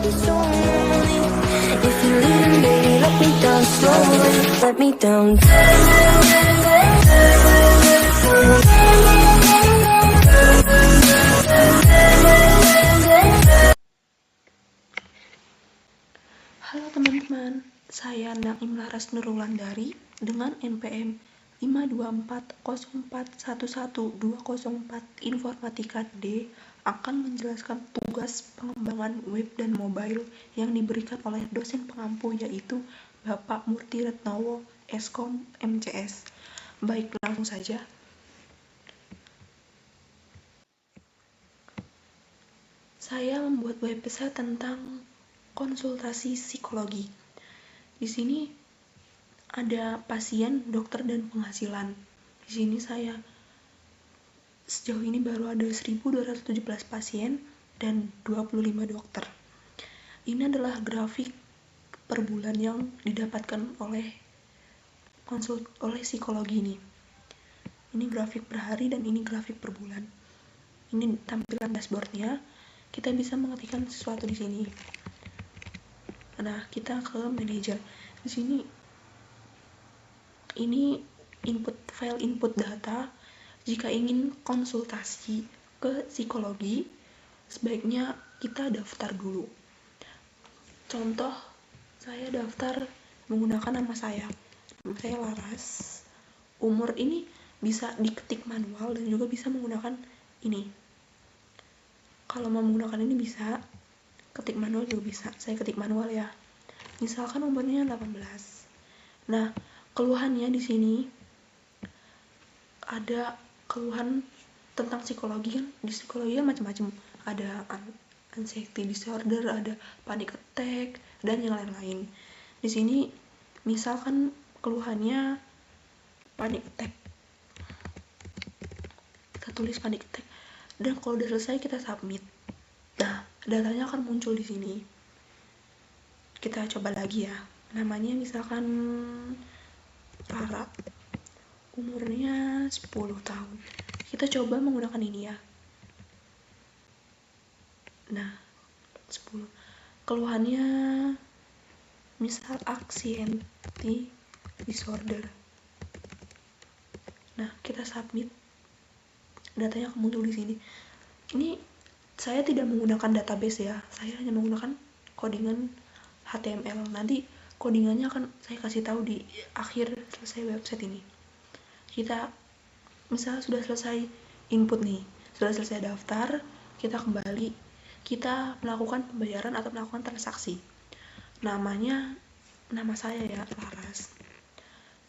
be so lonely. If you're leaving, baby, let me down slowly. Let me down. Halo teman-teman, saya Naim Laras Nurul-Wulandari dengan NPM 52404110204 Informatika D akan menjelaskan tugas pengembangan web dan mobile yang diberikan oleh dosen pengampu yaitu Bapak Murti Retnowo, Eskom MCS. Baik, langsung saja. Saya membuat website tentang konsultasi psikologi. Di sini ada pasien, dokter, dan penghasilan. Di sini saya sejauh ini baru ada 1.217 pasien dan 25 dokter. Ini adalah grafik per bulan yang didapatkan oleh psikologi ini. Ini grafik per hari dan ini grafik per bulan. Ini tampilan dashboardnya. Kita bisa mengetikkan sesuatu di sini. Nah, kita ke manajer. Di sini ini file input data. Jika ingin konsultasi ke psikologi, sebaiknya kita daftar dulu. Contoh, saya daftar menggunakan nama saya. Nama saya Laras. Umur ini bisa diketik manual dan juga bisa menggunakan ini. Kalau mau menggunakan ini bisa ketik manual juga bisa. Saya ketik manual ya. Misalkan umurnya 18. Nah, keluhannya di sini ada keluhan tentang psikologi kan. Di psikologi kan macam-macam. Ada anxiety disorder, ada panic attack, dan yang lain-lain. Di sini misalkan keluhannya panic attack. Kita tulis panic attack. Dan kalau udah selesai kita submit. Nah, datanya akan muncul di sini. Kita coba lagi ya. Namanya misalkan Rara. Umurnya 10 tahun. Kita coba menggunakan ini ya. Nah, 10. Keluhannya misal anxiety disorder. Nah, kita submit. Datanya akan muncul di sini. Ini saya tidak menggunakan database ya. Saya hanya menggunakan codingan HTML. Nanti codingannya akan saya kasih tahu di akhir selesai website ini. Kita misalnya sudah selesai input nih, sudah selesai daftar, kita kembali, kita melakukan pembayaran atau melakukan transaksi. Namanya nama saya ya, Laras.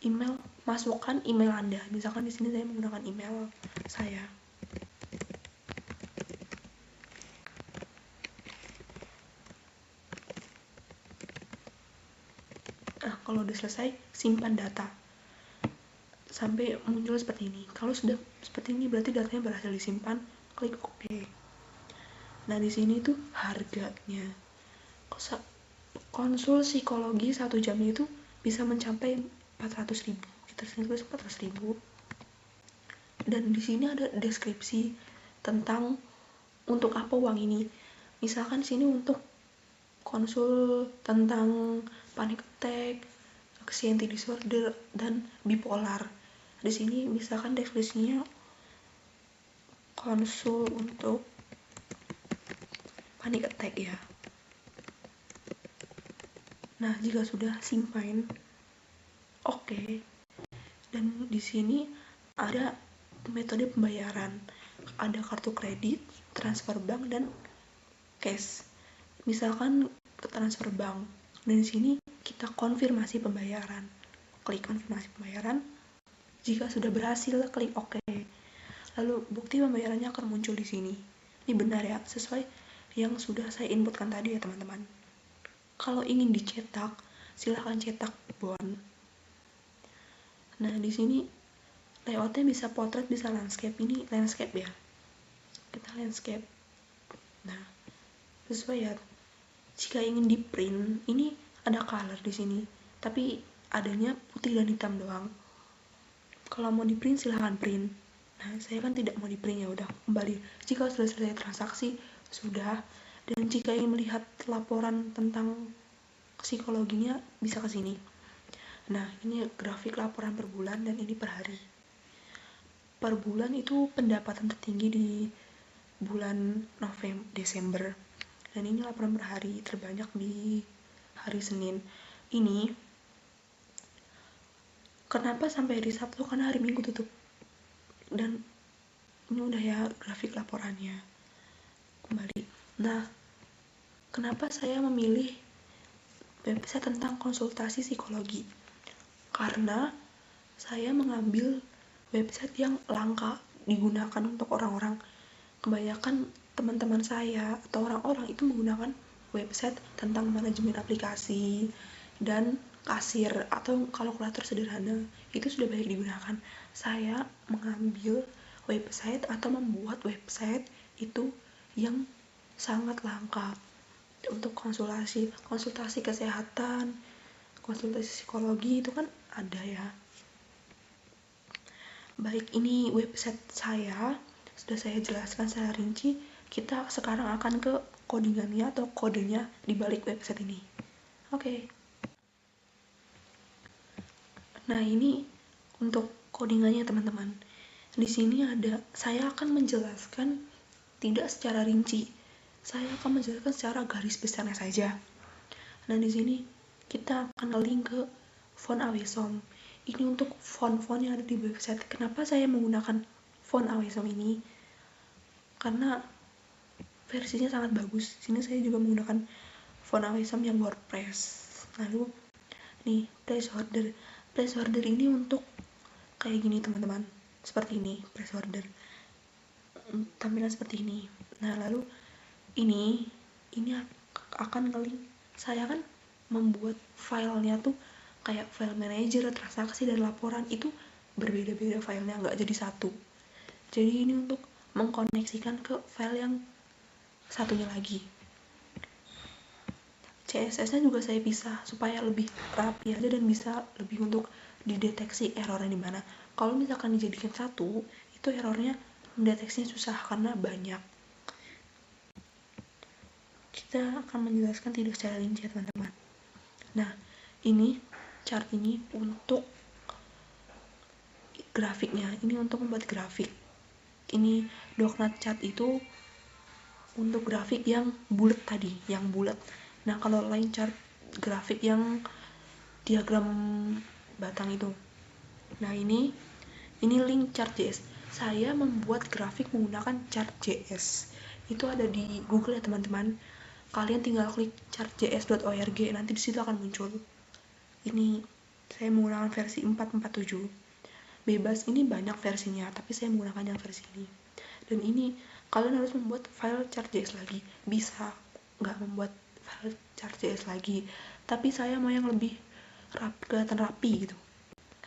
Email, masukkan email Anda. Misalkan di sini saya menggunakan email saya. Nah, kalau udah selesai, simpan data sampai muncul seperti ini. Kalau sudah seperti ini berarti datanya berhasil disimpan, klik OK. Nah, di sini tuh harganya. Konsul psikologi 1 jam itu bisa mencapai 400.000. Kita tulis 400.000. Dan di sini ada deskripsi tentang untuk apa uang ini. Misalkan sini untuk konsul tentang panic attack, anxiety disorder, dan bipolar. Di sini misalkan definisinya konsul untuk panic attack ya. Nah, jika sudah simpan, oke. Dan di sini ada metode pembayaran. Ada kartu kredit, transfer bank, dan cash. Misalkan ke transfer bank. Dan di sini kita konfirmasi pembayaran. Klik konfirmasi pembayaran. Jika sudah berhasil, klik OK. Lalu bukti pembayarannya akan muncul di sini. Ini benar ya, sesuai yang sudah saya inputkan tadi ya teman-teman. Kalau ingin dicetak, silahkan cetak bond. Nah, di sini layoutnya bisa portrait, bisa landscape. Ini landscape ya. Kita landscape. Nah, sesuai ya. Jika ingin di print, ini ada color di sini, tapi adanya putih dan hitam doang. Kalau mau di print silahkan print. Nah, saya kan tidak mau di print, ya udah kembali. Jika sudah selesai transaksi, sudah Dan jika ingin melihat laporan tentang psikologinya bisa ke sini. Nah, ini grafik laporan per bulan dan ini per hari. Per bulan itu pendapatan tertinggi di bulan Desember. Dan ini laporan per hari terbanyak di hari Senin. Ini kenapa sampai hari Sabtu? Karena hari Minggu tutup. Dan ini udah ya grafik laporannya. Kembali. Nah, kenapa saya memilih website tentang konsultasi psikologi? Karena saya mengambil website yang langka digunakan untuk orang-orang. Kebanyakan teman-teman saya atau orang-orang itu menggunakan website tentang manajemen aplikasi dan kasir atau kalkulator sederhana. Itu sudah banyak digunakan. Saya mengambil website atau membuat website itu yang sangat langka untuk konsultasi kesehatan, konsultasi psikologi itu kan ada ya. Baik, ini website saya sudah saya jelaskan secara rinci. Kita sekarang akan ke codingannya atau kodenya di balik website ini. Oke. Nah, ini untuk codingannya teman-teman. Di sini saya akan menjelaskan tidak secara rinci. Saya akan menjelaskan secara garis besarnya saja. Nah, di sini kita akan link ke font Awesom. Ini untuk font-font yang ada di website. Kenapa saya menggunakan font Awesom ini? Karena versinya sangat bagus. Di sini saya juga menggunakan font Awesom yang WordPress. Lalu nih, placeholder ini untuk kayak gini teman-teman. Seperti ini, placeholder. Tampilan seperti ini. Nah, lalu ini akan nge-link. Saya kan membuat filenya tuh kayak file manager, transaksi, dan laporan itu berbeda-beda filenya, nggak jadi satu. Jadi ini untuk mengkoneksikan ke file yang satunya lagi. CSS-nya juga saya pisah supaya lebih rapi aja dan bisa lebih untuk dideteksi errornya di mana. Kalau misalkan dijadikan satu, itu errornya mendeteksinya susah karena banyak. Kita akan menjelaskan tidak secara rinci ya teman-teman. Nah, ini chart ini untuk grafiknya. Ini untuk membuat grafik. Ini Doknat chart itu untuk grafik yang bulat tadi, yang bulat. Nah, kalau line chart grafik yang diagram batang itu. Nah, ini link chart.js. Saya membuat grafik menggunakan chart.js. Itu ada di Google ya teman-teman. Kalian tinggal klik chart.js.org, nanti di situ akan muncul. Ini saya menggunakan versi 4.47. Bebas, ini banyak versinya, tapi saya menggunakan yang versi ini. Dan ini kalian harus membuat file chart.js lagi. Bisa nggak membuat file chart.js lagi, tapi saya mau yang lebih kelihatan rapi gitu.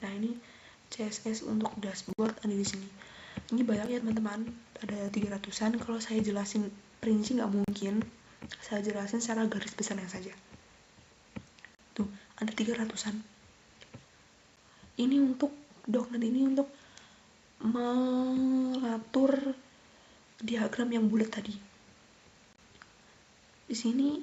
Nah, ini CSS untuk dashboard ada di sini. Ini banyak ya teman-teman, ada 300-an. Kalau saya jelasin rinci nggak mungkin. Saya jelasin secara garis besarnya saja. Tuh, ada 300-an. Ini untuk Doknat ini untuk mengatur diagram yang bulat tadi. Di sini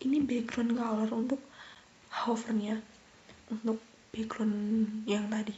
ini background color untuk hovernya, untuk background yang tadi.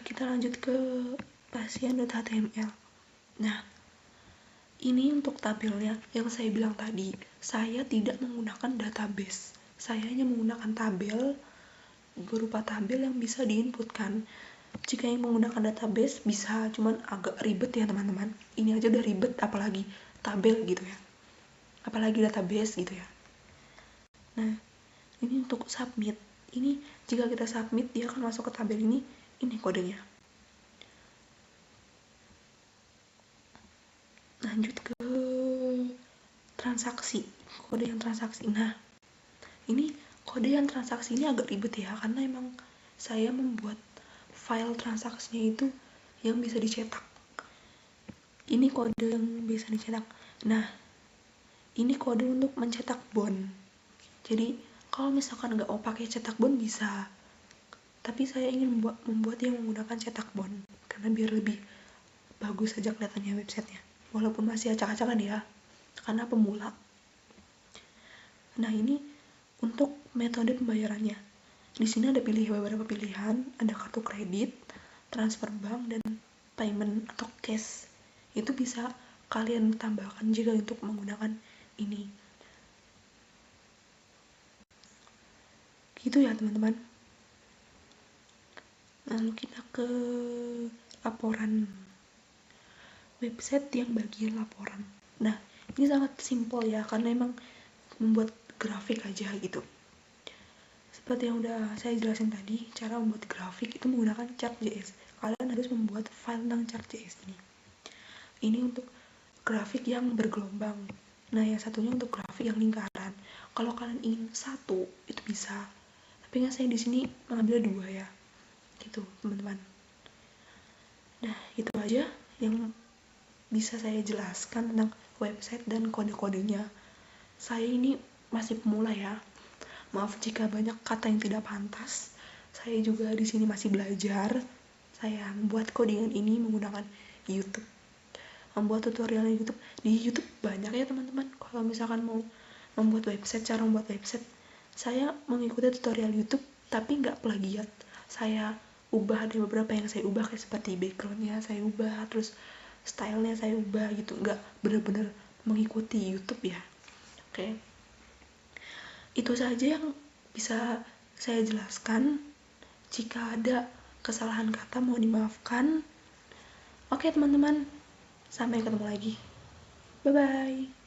Kita lanjut ke pasien.html. Nah, ini untuk tabelnya yang saya bilang tadi. Saya tidak menggunakan database. Saya hanya menggunakan tabel berupa tabel yang bisa diinputkan. Jika yang menggunakan database bisa, cuman agak ribet ya teman-teman. Ini aja udah ribet, apalagi tabel gitu ya. Apalagi database gitu ya. Nah, ini untuk submit. Ini jika kita submit, dia akan masuk ke tabel ini. Ini kodenya. Lanjut ke transaksi. Kode yang transaksi. Nah, ini kode yang transaksi ini agak ribet ya, karena emang saya membuat file transaksinya itu yang bisa dicetak. Ini kode yang bisa dicetak. Nah, ini kode untuk mencetak bond. Jadi kalau misalkan nggak mau pakai cetak bond bisa, tapi saya ingin membuat yang menggunakan cetak bond karena biar lebih bagus aja kelihatannya websitenya, walaupun masih acak-acakan ya, karena pemula. Nah, ini untuk metode pembayarannya. Di sini ada beberapa pilihan, ada kartu kredit, transfer bank, dan payment atau cash. Itu bisa kalian tambahkan jika untuk menggunakan ini. Gitu ya teman-teman. Lalu kita ke laporan. Website yang bagian laporan. Nah, ini sangat simpel ya, karena emang membuat grafik aja gitu. Seperti yang udah saya jelasin tadi, cara membuat grafik itu menggunakan chart.js. Kalian harus membuat file tentang chart.js ini. Ini untuk grafik yang bergelombang. Nah, yang satunya untuk grafik yang lingkaran. Kalau kalian ingin satu, itu bisa. Tapi kan saya di sini mengambil 2 ya. Gitu, teman-teman. Nah, itu aja yang bisa saya jelaskan tentang website dan kode-kodenya. Saya ini masih pemula ya. Maaf jika banyak kata yang tidak pantas. Saya juga di sini masih belajar. Saya membuat codingan ini menggunakan YouTube. Membuat tutorial YouTube. Di YouTube banyak ya teman-teman. Kalau misalkan mau membuat website, cara membuat website, saya mengikuti tutorial YouTube tapi nggak plagiat. Saya ubah, ada beberapa yang saya ubah, kayak seperti backgroundnya saya ubah, terus stylenya saya ubah gitu. Nggak bener-bener mengikuti YouTube ya. Oke. Itu saja yang bisa saya jelaskan. Jika ada kesalahan kata mohon dimaafkan. Oke teman-teman, sampai ketemu lagi. Bye-bye.